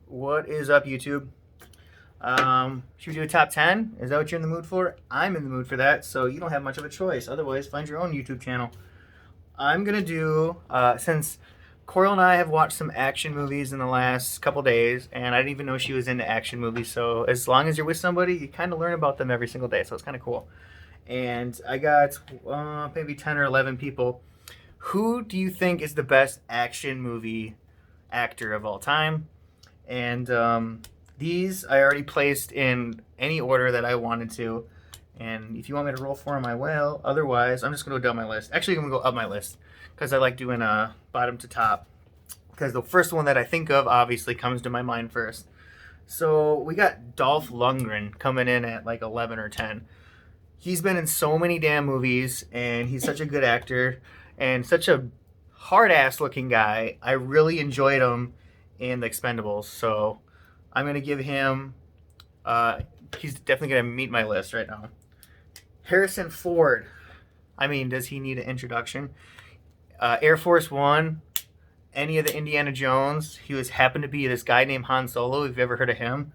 What is up, YouTube? Should we do a top 10? Is that what you're in the mood for? I'm in the mood for that, so you don't have much of a choice. Otherwise, find your own YouTube channel. I'm going to do, since Coral and I have watched some action movies in the last couple days, and I didn't even know she was into action movies, so as long as you're with somebody, you kind of learn about them every single day, so it's kind of cool. And I got maybe 10 or 11 people. Who do you think is the best action movie actor of all time? And these I already placed in any order that I wanted to. And if you want me to roll for them, I will. Otherwise, I'm just going to go down my list. Actually, I'm going to go up my list because I like doing bottom to top. Because the first one that I think of obviously comes to my mind first. So we got Dolph Lundgren coming in at like 11 or 10. He's been in so many damn movies, and he's such a good actor and such a hard-ass looking guy. I really enjoyed him in The Expendables, so I'm going to give him, he's definitely going to meet my list right now. Harrison Ford. I mean, does he need an introduction? Air Force One, any of the Indiana Jones. He happened to be this guy named Han Solo, if you've ever heard of him.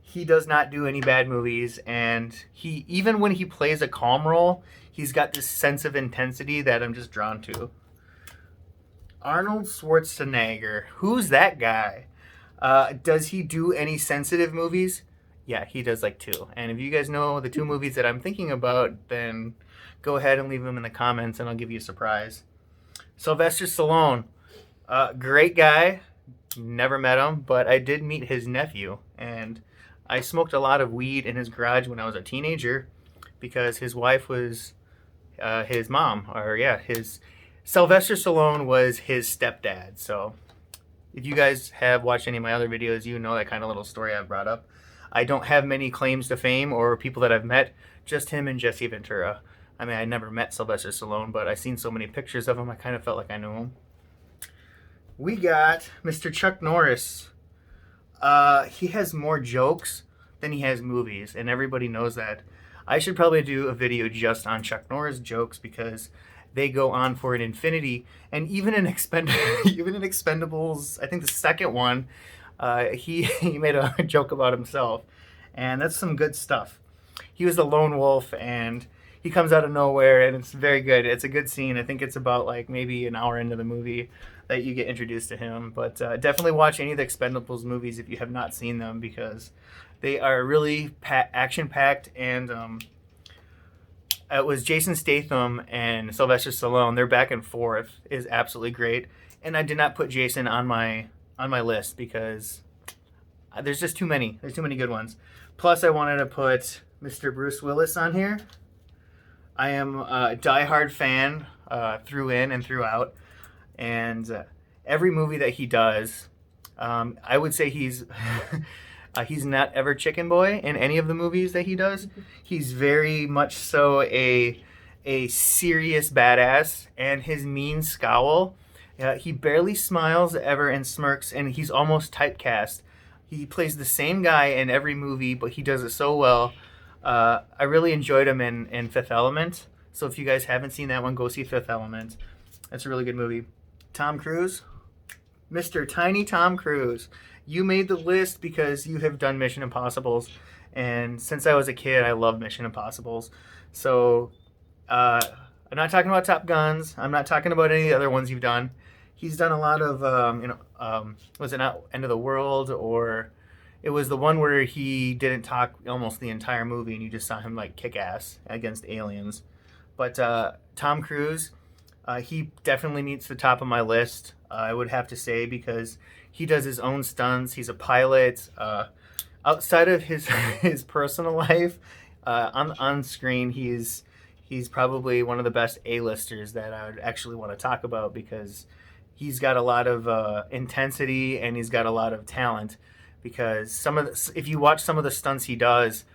He does not do any bad movies, and he, even when he plays a calm role, he's got this sense of intensity that I'm just drawn to. Arnold Schwarzenegger. Who's that guy? Does he do any sensitive movies? Yeah, he does like two. And if you guys know the two movies that I'm thinking about, then go ahead and leave them in the comments and I'll give you a surprise. Sylvester Stallone. Great guy. Never met him, but I did meet his nephew. And I smoked a lot of weed in his garage when I was a teenager because his wife was his mom. Sylvester Stallone was his stepdad. So if you guys have watched any of my other videos, you know that kind of little story I've brought up. I don't have many claims to fame or people that I've met, just him and Jesse Ventura. I mean, I never met Sylvester Stallone, but I've seen so many pictures of him, I kind of felt like I knew him. We got Mr. Chuck Norris. He has more jokes than he has movies, and everybody knows that. I should probably do a video just on Chuck Norris jokes because they go on for an infinity. And even in Expendables, I think the second one, he made a joke about himself, and that's some good stuff. He was the lone wolf, and he comes out of nowhere, and it's very good. It's a good scene. I think it's about like maybe an hour into the movie that you get introduced to him. But definitely watch any of the Expendables movies if you have not seen them because they are really action-packed, and it was Jason Statham and Sylvester Stallone. Their back and forth is absolutely great. And I did not put Jason on my list because there's just too many. There's too many good ones. Plus, I wanted to put Mr. Bruce Willis on here. I am a diehard fan through in and throughout. And every movie that he does, I would say he's he's not ever chicken boy in any of the movies that he does. He's very much so a serious badass, and his mean scowl. He barely smiles ever and smirks, and he's almost typecast. He plays the same guy in every movie, but he does it so well. I really enjoyed him in Fifth Element. So if you guys haven't seen that one, go see Fifth Element. That's a really good movie. Tom Cruise. Mr. Tiny Tom Cruise. You made the list because you have done Mission Impossibles. And since I was a kid, I love Mission Impossibles. So I'm not talking about Top Guns. I'm not talking about any of the other ones you've done. He's done a lot of, was it not End of the World? Or it was the one where he didn't talk almost the entire movie and you just saw him like kick ass against aliens. But Tom Cruise, he definitely meets the top of my list, I would have to say, because he does his own stunts. He's a pilot. Outside of his personal life, on screen, he's probably one of the best A-listers that I would actually want to talk about because he's got a lot of intensity and he's got a lot of talent. Because if you watch some of the stunts he does,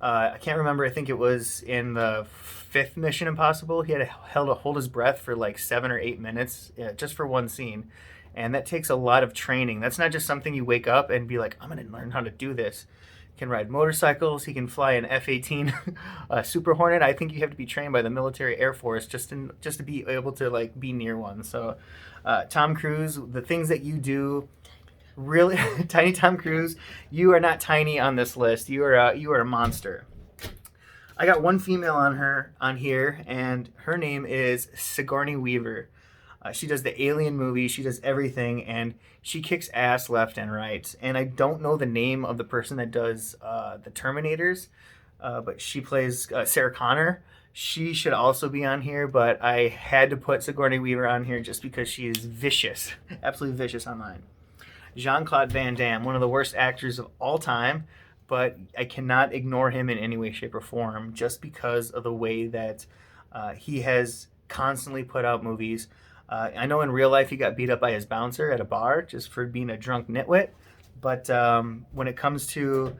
I can't remember. I think it was in the fifth Mission Impossible. He had to hold his breath for like 7 or 8 minutes just for one scene. And that takes a lot of training. That's not just something you wake up and be like, I'm going to learn how to do this. He can ride motorcycles. He can fly an F-18 Super Hornet. I think you have to be trained by the military Air Force just to be able to like be near one. So Tom Cruise, the things that you do Really, Tiny Tom Cruise, you are not tiny on this list. You are a monster. I got one female on here, and her name is Sigourney Weaver. She does the Alien movie. She does everything, and she kicks ass left and right. And I don't know the name of the person that does the Terminators, but she plays Sarah Connor. She should also be on here, but I had to put Sigourney Weaver on here just because she is vicious, absolutely vicious online. Jean-Claude Van Damme, one of the worst actors of all time, but I cannot ignore him in any way, shape, or form just because of the way that he has constantly put out movies. I know in real life he got beat up by his bouncer at a bar just for being a drunk nitwit, but when it comes to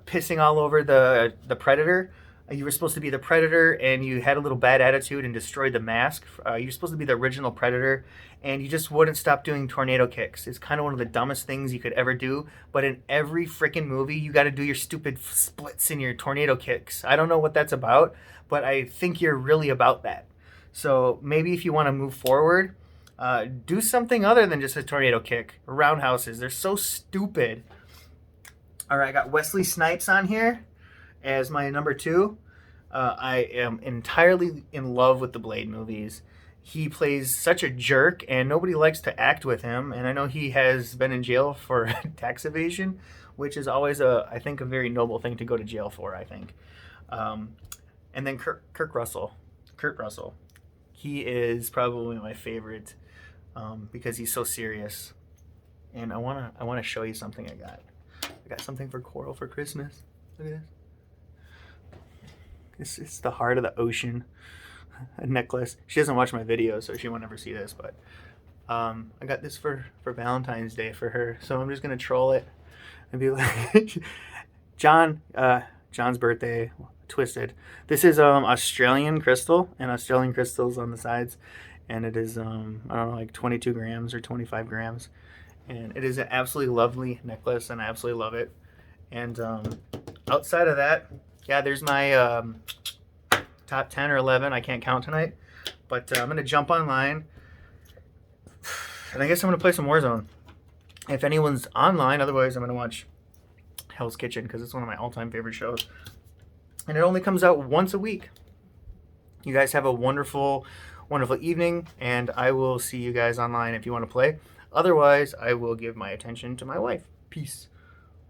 pissing all over the Predator, you were supposed to be the Predator and you had a little bad attitude and destroyed the mask. You're supposed to be the original Predator and you just wouldn't stop doing tornado kicks. It's kind of one of the dumbest things you could ever do, but in every freaking movie you got to do your stupid splits and your tornado kicks. I don't know what that's about, but I think you're really about that. So maybe if you want to move forward, do something other than just a tornado kick. Roundhouses, they're so stupid. All right, I got Wesley Snipes on here as my number 2. I am entirely in love with the Blade movies. He plays such a jerk, and nobody likes to act with him. And I know he has been in jail for tax evasion, which is always, I think, a very noble thing to go to jail for, I think. And then Kurt Russell. He is probably my favorite because he's so serious. And I wanna show you something I got. I got something for Coral for Christmas. Look at this. It's the heart of the ocean. A necklace. She doesn't watch my videos, so she won't ever see this, but I got this for Valentine's Day for her. So I'm just gonna troll it and be like, John's birthday, twisted. This is Australian crystal, and Australian crystals on the sides, and it is I don't know, like 22 grams or 25 grams, and it is an absolutely lovely necklace, and I absolutely love it. And outside of that, yeah, there's my top 10 or 11. I can't count tonight, but I'm gonna jump online, and I guess I'm gonna play some Warzone if anyone's online. Otherwise, I'm gonna watch Hell's Kitchen because it's one of my all-time favorite shows, and it only comes out once a week. You guys have a wonderful evening, and I will see you guys online if you want to play. Otherwise, I will give my attention to my wife. Peace.